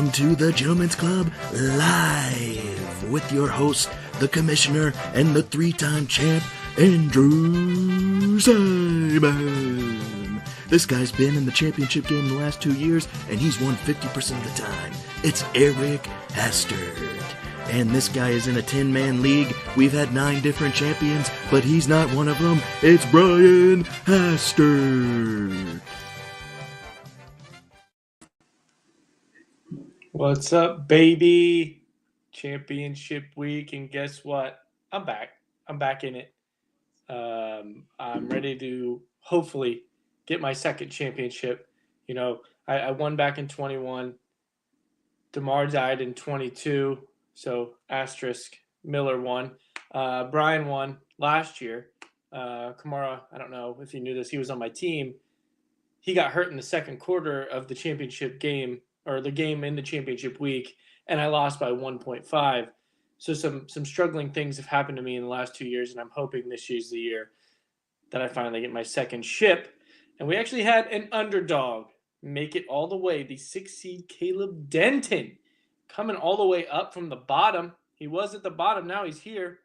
welcome to the Gentlemen's Club Live with your host, the Commissioner, and the three-time champ, Andrew Simon. This guy's been in the championship game the last 2 years, and he's won 50% of the time. It's Eric Hastert. And this guy is in a 10-man league. We've had 9 different champions, but he's not one of them. It's Brian Hastert. What's up, baby? Championship week, and guess what? I'm back. I'm back in it. I'm ready to hopefully get my second championship. You know, I won back in 21. DeMar died in 22, so asterisk. Miller won. Brian won last year. Kamara, I don't know if you knew this, he was on my team. He got hurt in the second quarter of the championship game, or the game in the championship week, and I lost by 1.5. So some struggling things have happened to me in the last 2 years, and I'm hoping this year's the year that I finally get my second ship. And we actually had an underdog make it all the way, the 6 seed Caleb Denton, coming all the way up from the bottom. He was at the bottom, now he's here,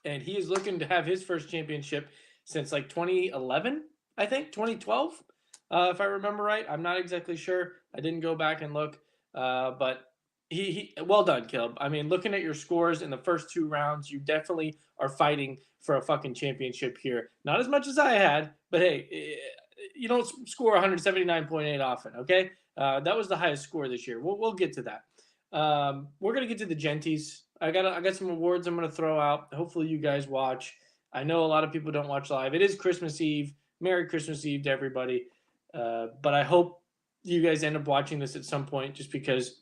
and he is looking to have his first championship since like 2011, I think, 2012. If I remember right. I'm not exactly sure. I didn't go back and look. But he well done, Caleb. I mean, looking at your scores in the first 2 rounds, you definitely are fighting for a fucking championship here. Not as much as I had, but hey, you don't score 179.8 often, okay? That was the highest score this year. We'll get to that. We're going to get to the Genties. I got some awards I'm going to throw out. Hopefully you guys watch. I know a lot of people don't watch live. It is Christmas Eve. Merry Christmas Eve to everybody. But I hope you guys end up watching this at some point, just because,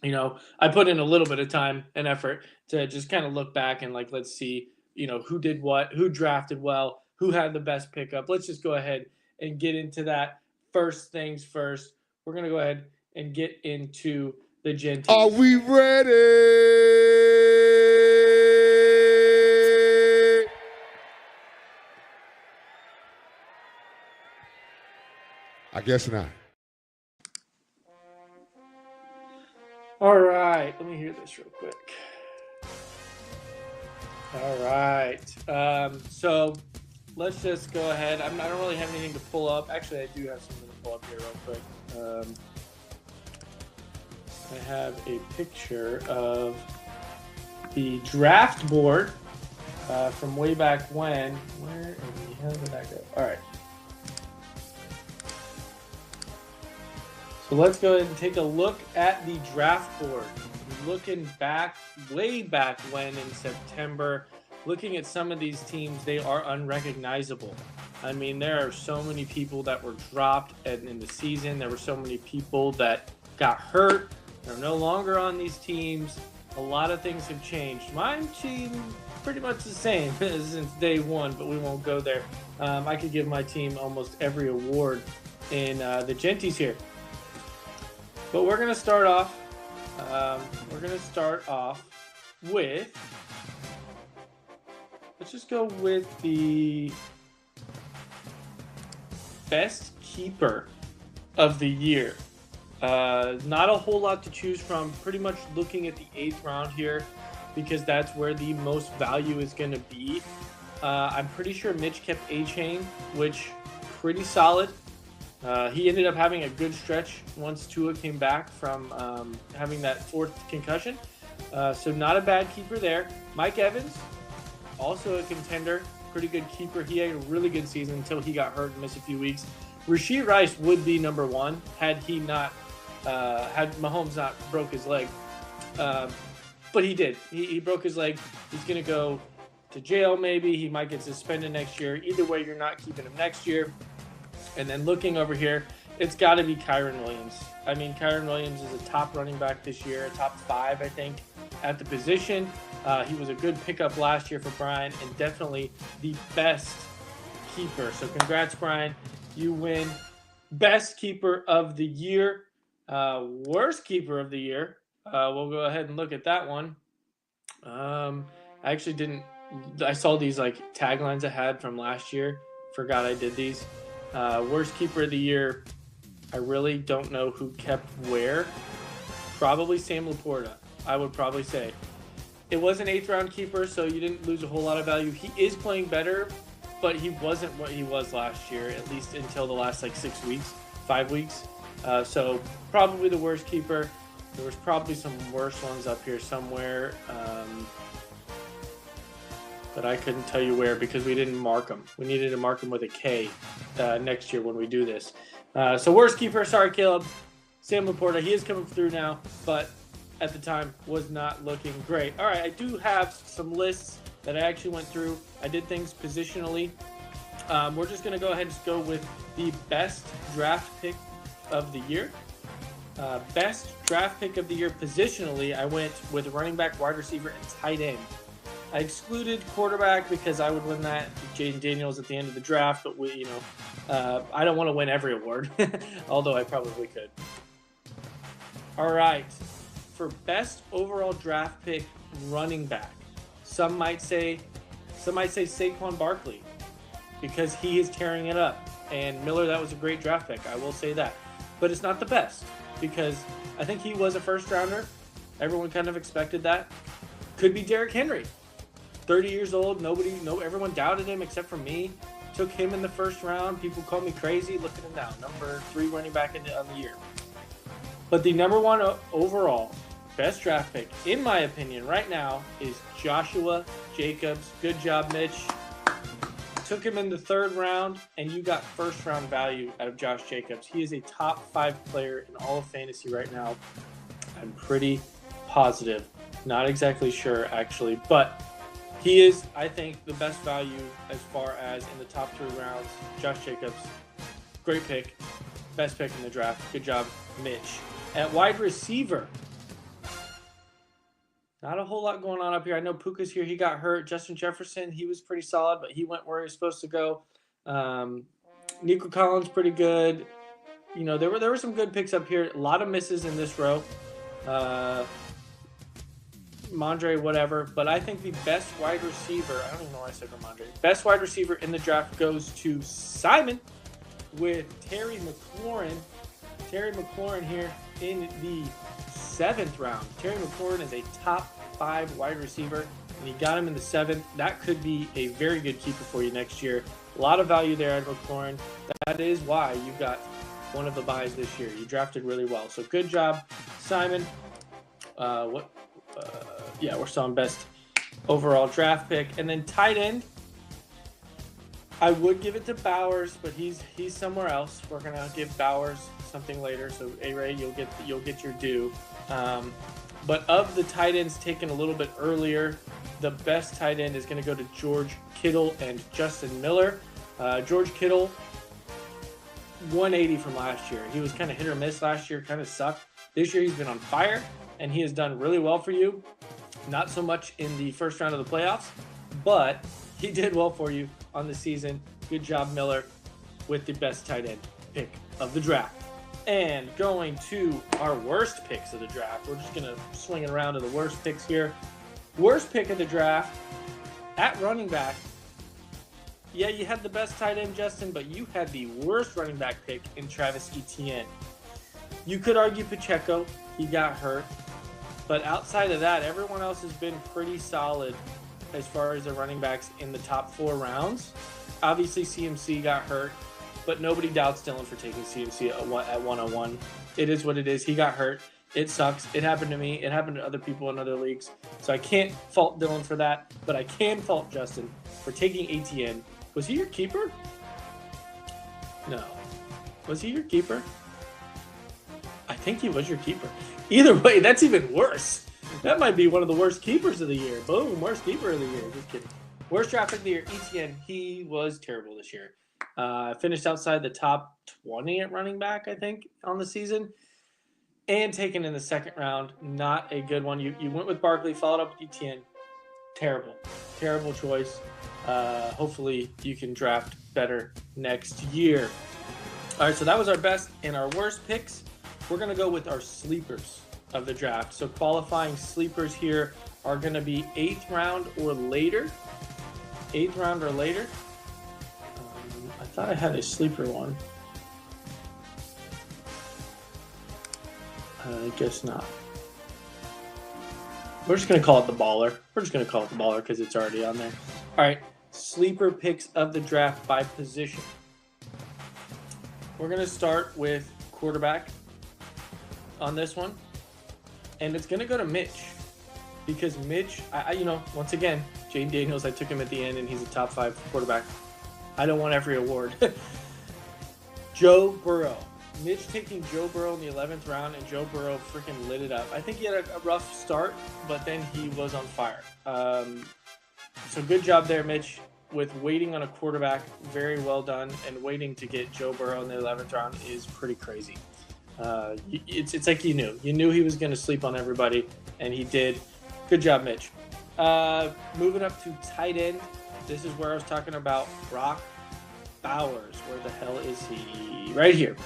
you know, I put in a little bit of time and effort to just kind of look back and, like, let's see, you know, who did what, who drafted well, who had the best pickup. Let's just go ahead and get into that. First things first, we're going to go ahead and get into the Genties. Are we ready? I guess not. All right. Let me hear this real quick. All right. So let's just go ahead. I don't really have anything to pull up. Actually, I do have something to pull up here real quick. I have a picture of the draft board from way back when. Where in the hell did that go? All right. So let's go ahead and take a look at the draft board. Looking back, way back when in September, looking at some of these teams, they are unrecognizable. I mean, there are so many people that were dropped in the season. There were so many people that got hurt. They're no longer on these teams. A lot of things have changed. My team, pretty much the same since day one, but we won't go there. I could give my team almost every award in the Genties here. But we're going to start off. With. Let's just go with the best keeper of the year. Not a whole lot to choose from. Pretty much looking at the 8th round here, because that's where the most value is going to be. I'm pretty sure Mitch kept A-Chain, which pretty solid. He ended up having a good stretch once Tua came back from having that 4th concussion. So not a bad keeper there. Mike Evans, also a contender, pretty good keeper. He had a really good season until he got hurt and missed a few weeks. Rashee Rice would be number 1 had he not, had Mahomes not broke his leg. But he did. He broke his leg. He's going to go to jail maybe. He might get suspended next year. Either way, you're not keeping him next year. And then looking over here, it's got to be Kyren Williams. I mean, Kyren Williams is a top running back this year, top 5, I think, at the position. He was a good pickup last year for Brian, and definitely the best keeper. So congrats, Brian. You win best keeper of the year. Worst keeper of the year. We'll go ahead and look at that one. I actually didn't. I saw these like taglines I had from last year. Forgot I did these. Worst keeper of the year. I really don't know who kept where. probably Sam Laporta. I would probably say. It was an 8th round keeper, so you didn't lose a whole lot of value. He is playing better, but he wasn't what he was last year, at least until the last 6 weeks, 5 weeks. So probably the worst keeper. There was probably some worse ones up here somewhere, but I couldn't tell you where because we didn't mark them. We needed to mark them with a K next year when we do this. So worst keeper, sorry, Caleb. Sam Laporta, he is coming through now, but at the time was not looking great. All right, I do have some lists that I actually went through. I did things positionally. We're just going to go ahead and go with the best draft pick of the year. Best draft pick of the year positionally, I went with running back, wide receiver, and tight end. I excluded quarterback because I would win that Jaden Daniels at the end of the draft, but I don't want to win every award, although I probably could. All right, for best overall draft pick running back, some might say Saquon Barkley because he is tearing it up. And Miller, that was a great draft pick, I will say that. But it's not the best because I think he was a first rounder. Everyone kind of expected that. Could be Derrick Henry. 30 years old, everyone doubted him except for me. Took him in the first round. People called me crazy. Look at him now, number 3 running back on the year. But the number 1 overall best draft pick, in my opinion, right now is Joshua Jacobs. Good job, Mitch. Took him in the 3rd round, and you got first-round value out of Josh Jacobs. He is a top 5 player in all of fantasy right now. I'm pretty positive. Not exactly sure, actually, but he is, I think, the best value as far as in the top 3 rounds. Josh Jacobs, great pick. Best pick in the draft. Good job, Mitch. At wide receiver, not a whole lot going on up here. I know Puka's here. He got hurt. Justin Jefferson, he was pretty solid, but he went where he was supposed to go. Nico Collins, pretty good. There were some good picks up here. A lot of misses in this row. Mondre, whatever. But I think the best wide receiver, I don't even know why I said Mondre. Best wide receiver in the draft goes to Simon with Terry McLaurin. Terry McLaurin here in the 7th round. Terry McLaurin is a top 5 wide receiver, and you got him in the 7th. That could be a very good keeper for you next year. A lot of value there at McLaurin. That is why you got one of the buys this year. You drafted really well. So good job, Simon. We're still on best overall draft pick. And then tight end, I would give it to Bowers, but he's somewhere else. We're gonna give Bowers something later. So A-Ray, you'll get your due. But of the tight ends taken a little bit earlier, the best tight end is going to go to George Kittle and Justin Miller. George Kittle, 180 from last year. He was kind of hit or miss last year, kind of sucked. This year he's been on fire, and he has done really well for you. Not so much in the first round of the playoffs, but he did well for you on the season. Good job, Miller, with the best tight end pick of the draft. And going to our worst picks of the draft, we're just going to swing it around to the worst picks here. Worst pick of the draft, at running back. Yeah, you had the best tight end, Justin, but you had the worst running back pick in Travis Etienne. You could argue Pacheco. He got hurt. But outside of that, everyone else has been pretty solid as far as the running backs in the top 4 rounds. Obviously, CMC got hurt, but nobody doubts Dylan for taking CMC at 101. It is what it is. He got hurt. It sucks. It happened to me. It happened to other people in other leagues. So I can't fault Dylan for that, but I can fault Justin for taking ATN. Was he your keeper? No. Was he your keeper? I think he was your keeper. Either way, that's even worse. That might be one of the worst keepers of the year. Boom, worst keeper of the year. Just kidding. Worst draft pick of the year, ETN. He was terrible this year. Finished outside the top 20 at running back, I think, on the season. And taken in the 2nd round. Not a good one. You went with Barkley, followed up with ETN. Terrible. Terrible choice. Hopefully you can draft better next year. All right, so that was our best and our worst picks. We're going to go with our sleepers of the draft. So qualifying sleepers here are going to be 8th round or later. 8th round or later. I thought I had a sleeper one. I guess not. We're just going to call it the baller. We're just going to call it the baller because it's already on there. All right. Sleeper picks of the draft by position. We're going to start with quarterback on this one. And it's going to go to Mitch. Because Mitch, once again, Jane Daniels, I took him at the end, and he's a top 5 quarterback. I don't want every award. Joe Burrow. Mitch taking Joe Burrow in the 11th round, and Joe Burrow freaking lit it up. I think he had a rough start, but then he was on fire. So good job there, Mitch, with waiting on a quarterback. Very well done. And waiting to get Joe Burrow in the 11th round is pretty crazy. It's like you knew. You knew he was going to sleep on everybody, and he did. Good job, Mitch. Moving up to tight end. This is where I was talking about Brock Bowers. Where the hell is he? Right here.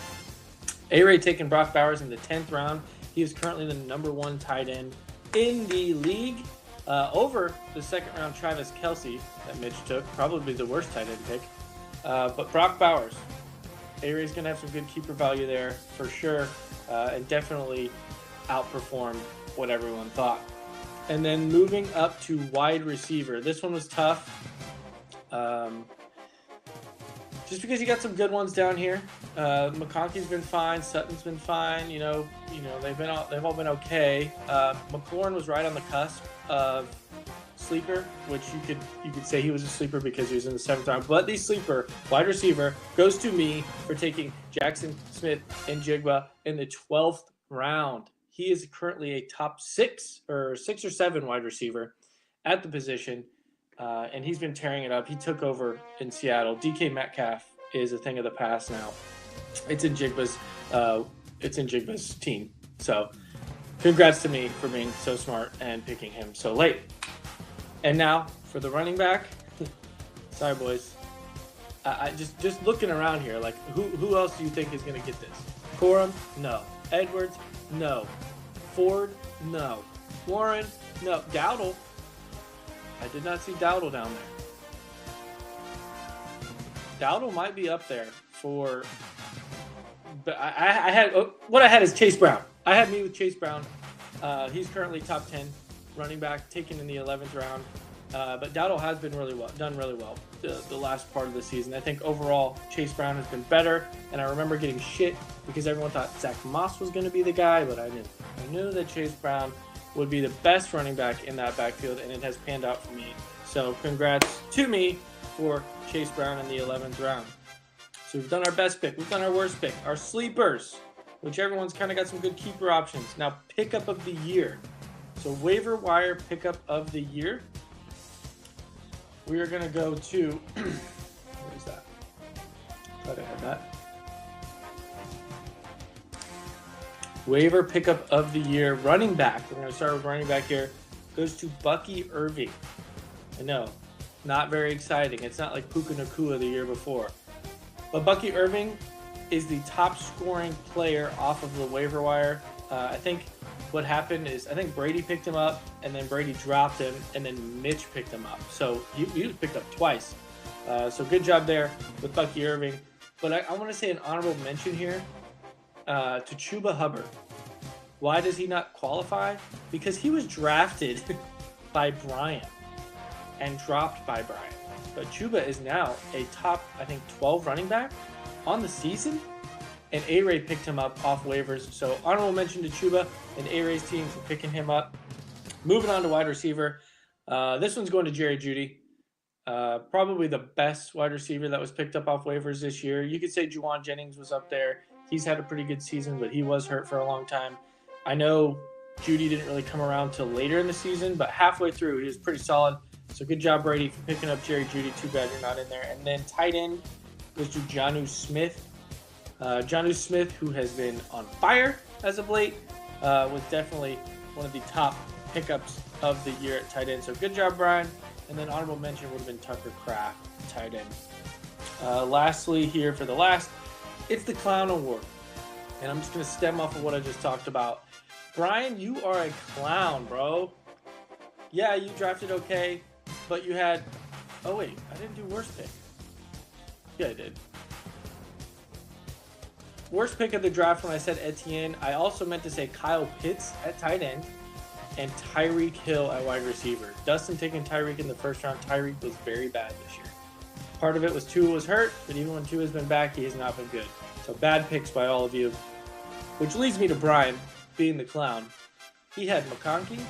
A-Ray taking Brock Bowers in the 10th round. He is currently the number 1 tight end in the league. Over the second round Travis Kelce that Mitch took. Probably the worst tight end pick. But Brock Bowers. A-Ray's going to have some good keeper value there for sure. And definitely outperformed what everyone thought. And then moving up to wide receiver. This one was tough. Just because you got some good ones down here. McConkey's been fine. Sutton's been fine. They've all been okay. McLaurin was right on the cusp of sleeper, which you could say he was a sleeper because he was in the 7th round. But the sleeper wide receiver goes to me for taking Jackson Smith and Jigba in the 12th round. He is currently a top 6 or 7 wide receiver at the position. And he's been tearing it up. He took over in Seattle. DK Metcalf is a thing of the past now. It's in Jigba's team. So congrats to me for being so smart and picking him so late. And now for the running back. Sorry, boys. I just looking around here, like who else do you think is going to get this? Corum? No. Edwards? No. Ford? No. Warren? No. Dowdle? I did not see Dowdle down there. Dowdle might be up there for, but I had is Chase Brown. I had me with Chase Brown. He's currently top 10 running back, taken in the 11th round. But Dowdle has been done really well the last part of the season. I think overall Chase Brown has been better, and I remember getting shit because everyone thought Zach Moss was going to be the guy, but I knew that Chase Brown would be the best running back in that backfield, and it has panned out for me. So congrats to me for Chase Brown in the 11th round. So we've done our best pick. We've done our worst pick. Our sleepers, which everyone's kind of got some good keeper options. Now, pickup of the year. So waiver wire pickup of the year. We are going to go to, what is that? Thought I had that. Waiver pickup of the year, running back. We're going to start with running back here. Goes to Bucky Irving. I know, not very exciting. It's not like Puka Nacua the year before. But Bucky Irving is the top scoring player off of the waiver wire. I think what happened is I think Brady picked him up, and then Brady dropped him, and then Mitch picked him up. So he was picked up twice. So good job there with Bucky Irving. But I want to say an honorable mention here to Chuba Hubbard. Why does he not qualify? Because he was drafted by Brian and dropped by Brian. But Chuba is now a top, I think, 12 running back on the season. And A-Ray picked him up off waivers. So honorable mention to Chuba and A-Ray's team for picking him up. Moving on to wide receiver. This one's going to Jerry Jeudy. Probably the best wide receiver that was picked up off waivers this year. You could say Juwan Jennings was up there. He's had a pretty good season, but he was hurt for a long time. I know Jeudy didn't really come around till later in the season, but halfway through, he was pretty solid. So good job, Brady, for picking up Jerry Jeudy. Too bad you're not in there. And then tight end goes to Jonnu Smith. Jonnu Smith, who has been on fire as of late, was definitely one of the top pickups of the year at tight end. So good job, Brian. And then honorable mention would have been Tucker Kraft, tight end. Lastly here for the last, it's the Clown Award. And I'm just going to stem off of what I just talked about. Brian, you are a clown, bro. Yeah, you drafted okay, but you had... Oh, wait, I didn't do worst pick. Yeah, I did. Worst pick of the draft when I said Etienne. I also meant to say Kyle Pitts at tight end. and Tyreek Hill at wide receiver. Dustin taking Tyreek in the first round. Tyreek was very bad this year. Part of it was Tua was hurt, but even when Tua's been back, he has not been good. So bad picks by all of you. Which leads me to Brian, being the clown. He had McConkey,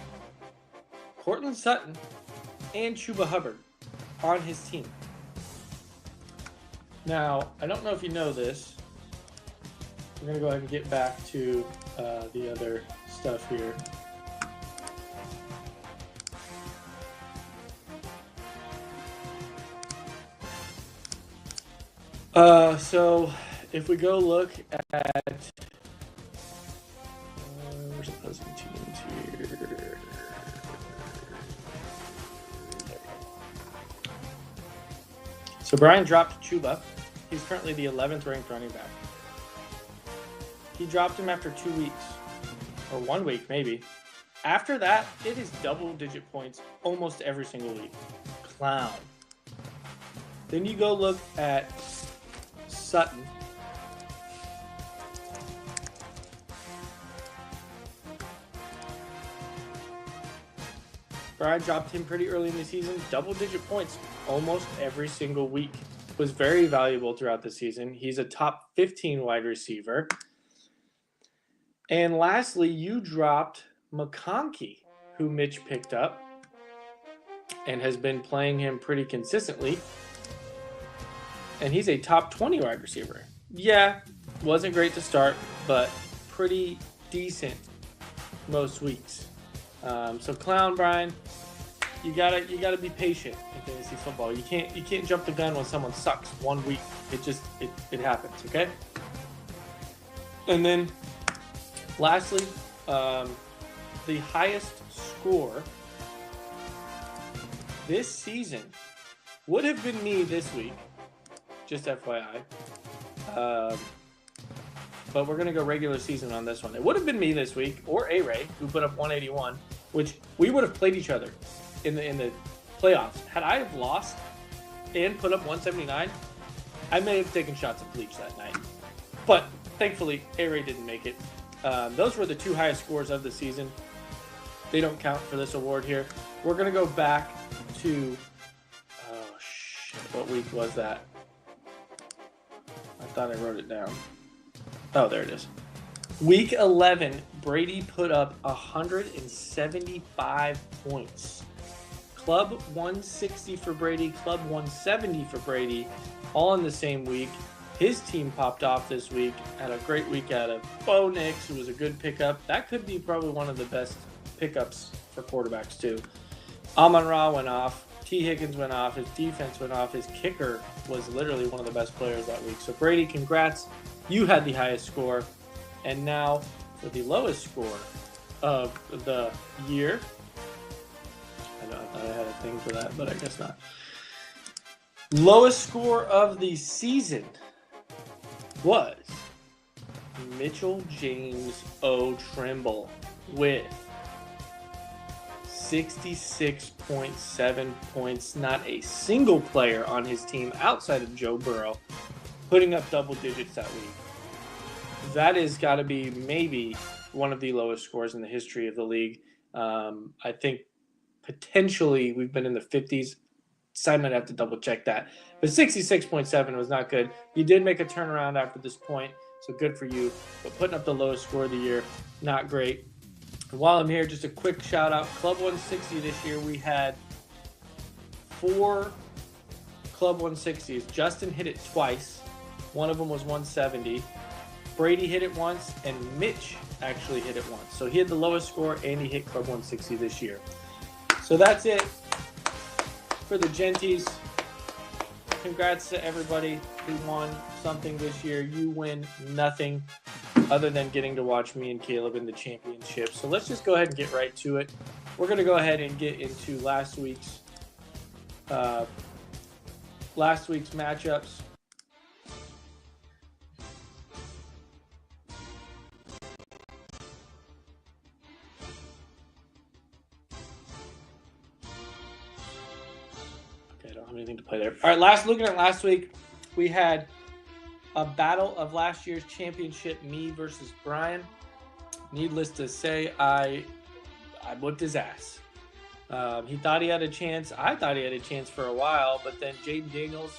Cortland Sutton, and Chuba Hubbard on his team. Now, I don't know if you know this. We're going to go ahead and get back to the other stuff here. So if we go look at where's opposing teams here? So Brian dropped Chuba. He's currently the 11th ranked running back. He dropped him after 2 weeks, or 1 week maybe. After that, it is double-digit points almost every single week. Clown. Then you go look at Sutton. Brian dropped him pretty early in the season. Double-digit points almost every single week. Was very valuable throughout the season. He's a top 15 wide receiver. And lastly, you dropped McConkey, who Mitch picked up and has been playing him pretty consistently. And he's a top 20 wide receiver. Yeah, wasn't great to start, but pretty decent most weeks. So clown Brian, you gotta be patient in fantasy football. You can't jump the gun when someone sucks 1 week. It happens, okay? And then lastly, the highest score this season would have been me this week, just FYI. But we're going to go regular season on this one. It would have been me this week, or A-Ray, who put up 181, which we would have played each other in the playoffs. Had I have lost and put up 179, I may have taken shots of bleach that night. But thankfully, A-Ray didn't make it. Those were the two highest scores of the season. They don't count for this award here. We're going to go back to, what week was that? I thought I wrote it down. Oh, there it is. Week 11, Brady put up 175 points. Club 160 for Brady, Club 170 for Brady, all in the same week. His team popped off this week, had a great week out of Bo Nix, who was a good pickup. That could be probably one of the best pickups for quarterbacks, too. Amon-Ra went off. T. Higgins went off. His defense went off. His kicker was literally one of the best players that week. So, Brady, congrats. You had the highest score. And now for the lowest score of the year. I know I thought I had a thing for that, but I guess not. Lowest score of the season was Mitchell James O'Trimble with 66.7 points. Not a single player on his team outside of Joe Burrow putting up double digits that week. That has got to be maybe one of the lowest scores in the history of the league. I think potentially we've been in the 50s. I might have to double check that. But 66.7 was not good. You did make a turnaround after this point, so good for you. But putting up the lowest score of the year, not great. And while I'm here, just a quick shout out. Club 160 this year, we had 4 Club 160s. Justin hit it twice. One of them was 170. Brady hit it once, and Mitch actually hit it once. So he had the lowest score, and he hit Club 160 this year. So that's it for the Genties. Congrats to everybody who won something this year. You win nothing other than getting to watch me and Caleb in the championship. So let's just go ahead and get right to it. We're going to go ahead and get into last week's matchups. Anything to play there. All right, looking at last week, we had a battle of last year's championship, me versus Brian. Needless to say, I I whipped his ass. He thought he had a chance. I thought he had a chance for a while, but then Jaden Daniels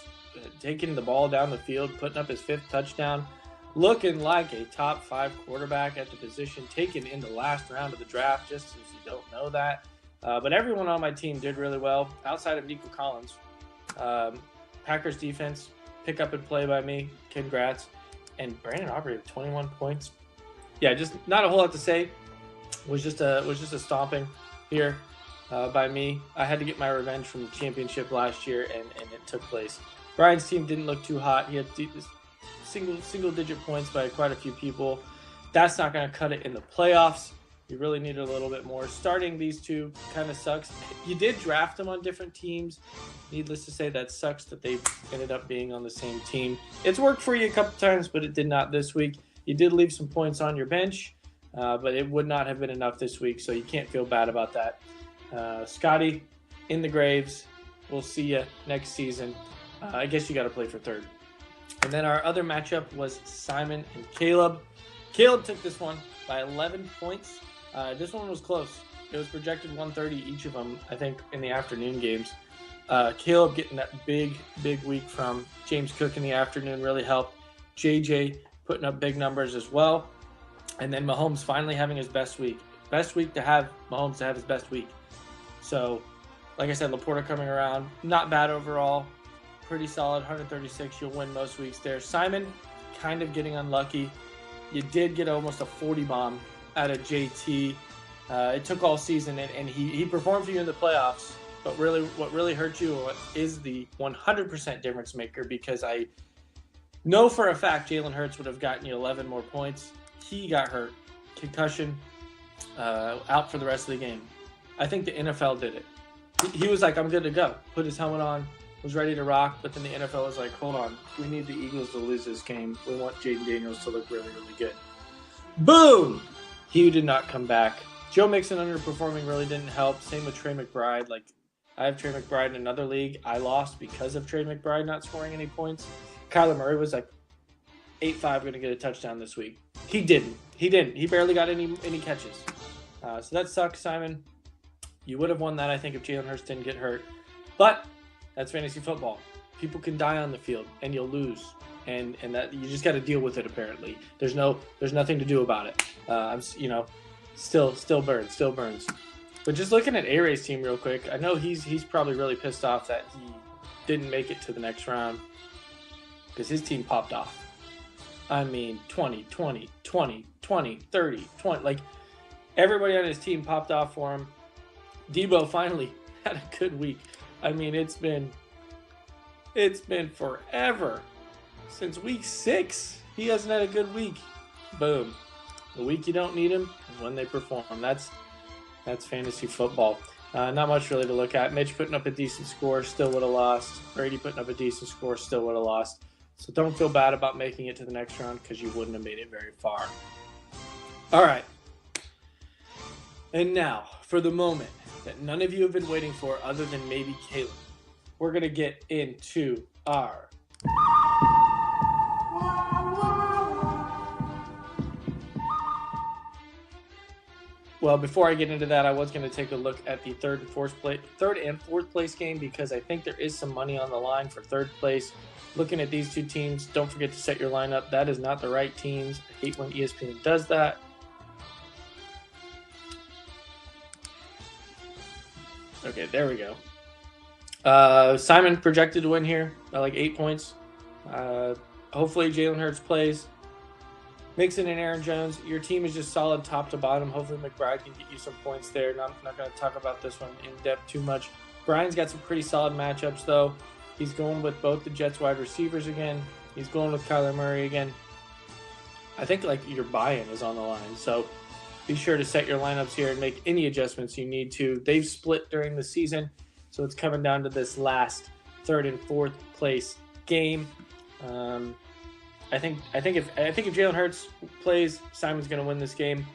taking the ball down the field, putting up his 5th touchdown, looking like a top 5 quarterback at the position, taken in the last round of the draft, just as you don't know that. But everyone on my team did really well, outside of Nico Collins. Packers defense, pick up and play by me. Congrats. And Brandon Aubrey with 21 points. Yeah, just not a whole lot to say. Was just a stomping here by me. I had to get my revenge from the championship last year, and it took place. Brian's team didn't look too hot. He had single-digit points by quite a few people. That's not going to cut it in the playoffs. You really need a little bit more. Starting these two kind of sucks. You did draft them on different teams. Needless to say, that sucks that they ended up being on the same team. It's worked for you a couple times, but it did not this week. You did leave some points on your bench, but it would not have been enough this week, so you can't feel bad about that. Scotty, in the graves. We'll see you next season. I guess you got to play for third. And then our other matchup was Simon and Caleb. Caleb took this one by 11 points. This one was close. It was projected 130 each of them, I think, in the afternoon games. Caleb getting that big week from James Cook in the afternoon really helped. JJ putting up big numbers as well. And then Mahomes finally having his best week. Best week to have Mahomes to have his best week. So, like I said, Laporta coming around. Not bad overall. Pretty solid, 136. You'll win most weeks there. Simon, kind of getting unlucky. You did get almost a 40 bomb out of JT. It took all season, and he performed for you in the playoffs. But really, what really hurt you is the 100% difference maker, because I know for a fact Jalen Hurts would have gotten you 11 more points. He got hurt. Concussion. Out for the rest of the game. I think the NFL did it. He was like, I'm good to go. Put his helmet on. Was ready to rock, but then the NFL was like, hold on, we need the Eagles to lose this game. We want Jaden Daniels to look really, really good. Boom! He did not come back. Joe Mixon underperforming really didn't help. Same with Trey McBride. Like, I have Trey McBride in another league. I lost because of Trey McBride not scoring any points. Kyler Murray was like 8-5 going to get a touchdown this week. He didn't. He barely got any catches. So that sucks, Simon. You would have won that, I think, if Jalen Hurts didn't get hurt. But that's fantasy football. People can die on the field, and you'll lose, and that you just got to deal with it. Apparently, there's nothing to do about it. Still burns. But just looking at A-Ray's team real quick, I know he's probably really pissed off that he didn't make it to the next round because his team popped off. I mean, 20, 20, 20, 20, 30, 20. Like, everybody on his team popped off for him. Debo finally had a good week. I mean, it's been forever since week 6. He hasn't had a good week. Boom. The week you don't need him is when they perform. That's fantasy football. Not much really to look at. Mitch putting up a decent score, still would have lost. Brady putting up a decent score, still would have lost. So don't feel bad about making it to the next round, because you wouldn't have made it very far. All right. And now, for the moment that none of you have been waiting for other than maybe Caleb, we're going to get into our Well, before I get into that, I was going to take a look at the third and fourth place game, because I think there is some money on the line for third place. Looking at these two teams, don't forget to set your lineup. That is not the right teams. I hate when ESPN does that. Okay, there we go. Simon projected to win here by like 8 points. Hopefully Jalen Hurts plays. Mixon and Aaron Jones, your team is just solid top to bottom. Hopefully McBride can get you some points there. I'm not going to talk about this one in depth too much. Brian's got some pretty solid matchups, though. He's going with both the Jets wide receivers again. He's going with Kyler Murray again. I think like your buy-in is on the line. So be sure to set your lineups here and make any adjustments you need to. They've split during the season, so it's coming down to this last third and fourth place game. I think if Jalen Hurts plays, Simon's going to win this game.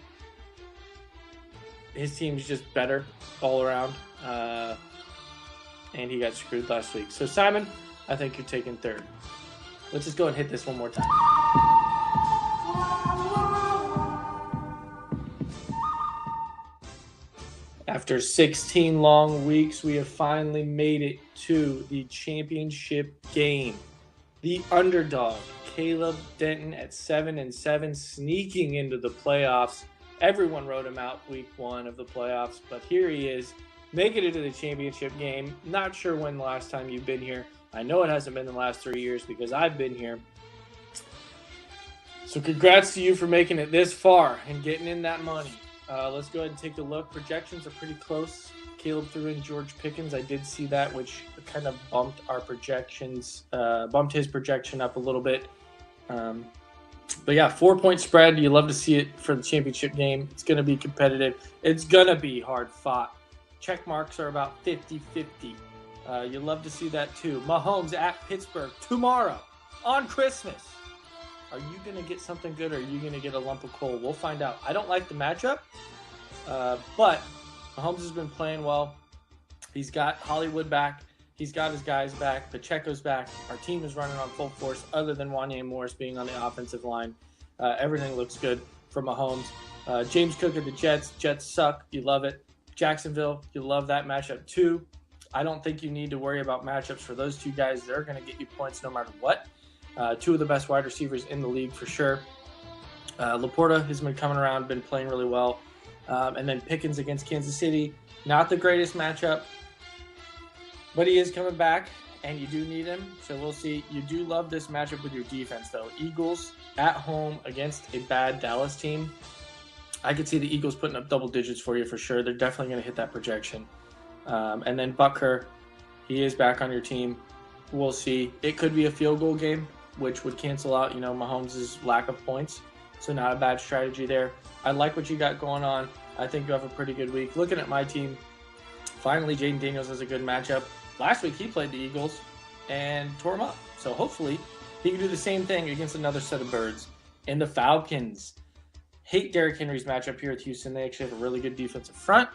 His team's just better all around, and he got screwed last week. So Simon, I think you're taking third. Let's just go and hit this one more time. After 16 long weeks, we have finally made it to the championship game. The underdog, Caleb Denton at 7-7, sneaking into the playoffs. Everyone wrote him out week 1 of the playoffs, but here he is, making it to the championship game. Not sure when the last time you've been here. I know it hasn't been the last 3 years because I've been here. So congrats to you for making it this far and getting in that money. Let's go ahead and take a look. Projections are pretty close. Caleb threw in George Pickens. I did see that, which kind of bumped our projections, bumped his projection up a little bit. But yeah, 4-point spread. You love to see it for the championship game. It's going to be competitive. It's going to be hard fought. Check marks are about 50-50. You love to see that too. Mahomes at Pittsburgh tomorrow on Christmas. Are you going to get something good or are you going to get a lump of coal? We'll find out. I don't like the matchup, but Mahomes has been playing well. He's got Hollywood back. He's got his guys back. Pacheco's back. Our team is running on full force other than Wanya Morris being on the offensive line. Everything looks good for Mahomes. James Cook at the Jets. Jets suck. You love it. Jacksonville, you love that matchup too. I don't think you need to worry about matchups for those two guys. They're going to get you points no matter what. Two of the best wide receivers in the league for sure. Laporta has been coming around, been playing really well. And then Pickens against Kansas City. Not the greatest matchup, but he is coming back, and you do need him. So we'll see. You do love this matchup with your defense, though. Eagles at home against a bad Dallas team. I could see the Eagles putting up double digits for you for sure. They're definitely going to hit that projection. And then Butker, he is back on your team. We'll see. It could be a field goal game, which would cancel out, Mahomes' lack of points. So not a bad strategy there. I like what you got going on. I think you have a pretty good week. Looking at my team, finally Jaden Daniels has a good matchup. Last week he played the Eagles and tore them up. So hopefully he can do the same thing against another set of birds. And the Falcons. Hate Derrick Henry's matchup here with Houston. They actually have a really good defensive front.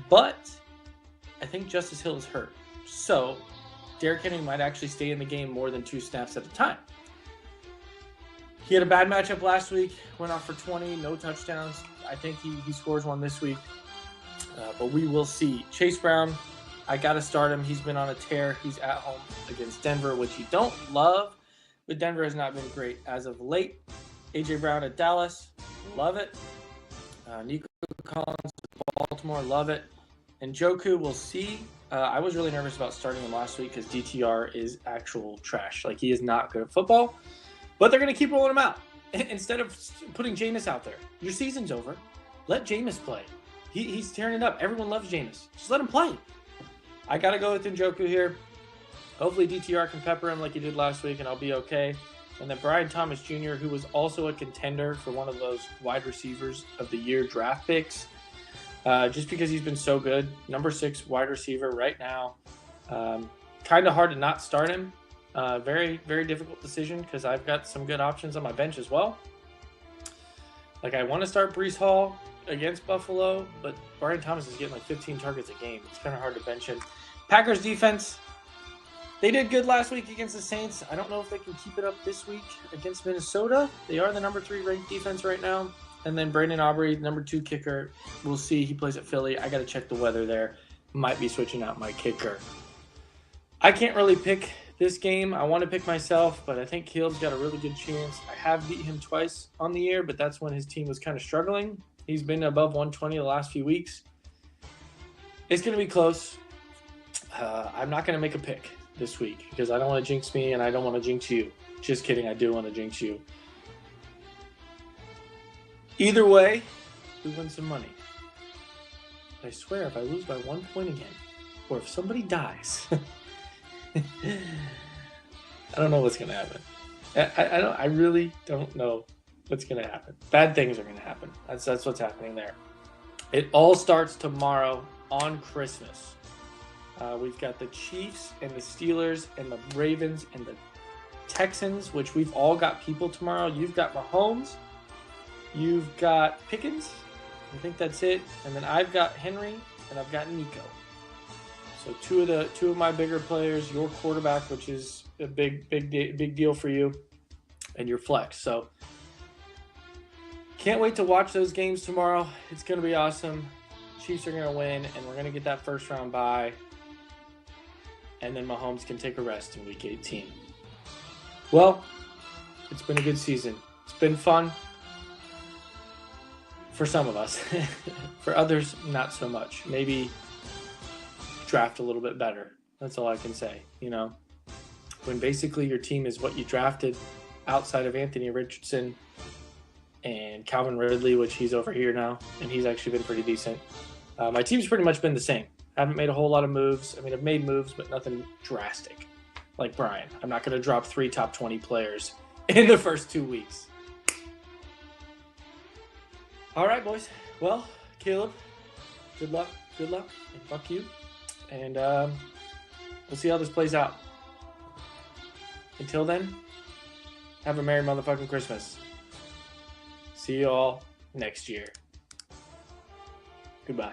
But I think Justice Hill is hurt. So Derrick Henry might actually stay in the game more than 2 snaps at a time. He had a bad matchup last week, went off for 20, no touchdowns. I think he scores one this week, but we will see. Chase Brown, I got to start him. He's been on a tear. He's at home against Denver, which you don't love, but Denver has not been great as of late. A.J. Brown at Dallas, love it. Nico Collins at Baltimore, love it. And Njoku, we'll see. I was really nervous about starting him last week because DTR is actual trash. Like, he is not good at football. But they're going to keep rolling him out. Instead of putting Jameis out there. Your season's over. Let Jameis play. He's tearing it up. Everyone loves Jameis. Just let him play. I got to go with Njoku here. Hopefully DTR can pepper him like he did last week, and I'll be okay. And then Brian Thomas Jr., who was also a contender for one of those wide receivers of the year draft picks. Just because he's been so good. Number 6 wide receiver right now. Kind of hard to not start him. Very, very difficult decision because I've got some good options on my bench as well. Like, I want to start Breece Hall against Buffalo, but Brian Thomas is getting like 15 targets a game. It's kind of hard to bench him. Packers defense, they did good last week against the Saints. I don't know if they can keep it up this week against Minnesota. They are the number 3 ranked defense right now. And then Brandon Aubrey, number 2 kicker. We'll see. He plays at Philly. I got to check the weather there. Might be switching out my kicker. I can't really pick this game. I want to pick myself, but I think Caleb's got a really good chance. I have beat him twice on the year, but that's when his team was kind of struggling. He's been above 120 the last few weeks. It's going to be close. I'm not going to make a pick this week because I don't want to jinx me and I don't want to jinx you. Just kidding. I do want to jinx you. Either way, we win some money. I swear, if I lose by 1 point again, or if somebody dies, I don't know what's going to happen. I really don't know what's going to happen. Bad things are going to happen. That's what's happening there. It all starts tomorrow on Christmas. We've got the Chiefs and the Steelers and the Ravens and the Texans, which we've all got people tomorrow. You've got Mahomes. You've got Pickens. I think that's it. And then I've got Henry and I've got Nico. So two of my bigger players, your quarterback, which is a big deal for you, and your flex. So can't wait to watch those games tomorrow. It's going to be awesome. Chiefs are going to win, and we're going to get that first round bye. And then Mahomes can take a rest in Week 18. Well, it's been a good season. It's been fun for some of us. For others, not so much. Maybe draft a little bit better. That's all I can say. You know, when basically your team is what you drafted outside of Anthony Richardson and Calvin Ridley, which he's over here now, and he's actually been pretty decent. My team's pretty much been the same. I haven't made a whole lot of moves. I mean, I've made moves, but nothing drastic. Like Brian, I'm not going to drop 3 top 20 players in the first 2 weeks. All right, boys. Well, Caleb, good luck, and fuck you. And we'll see how this plays out. Until then, have a Merry motherfucking Christmas. See you all next year. Goodbye.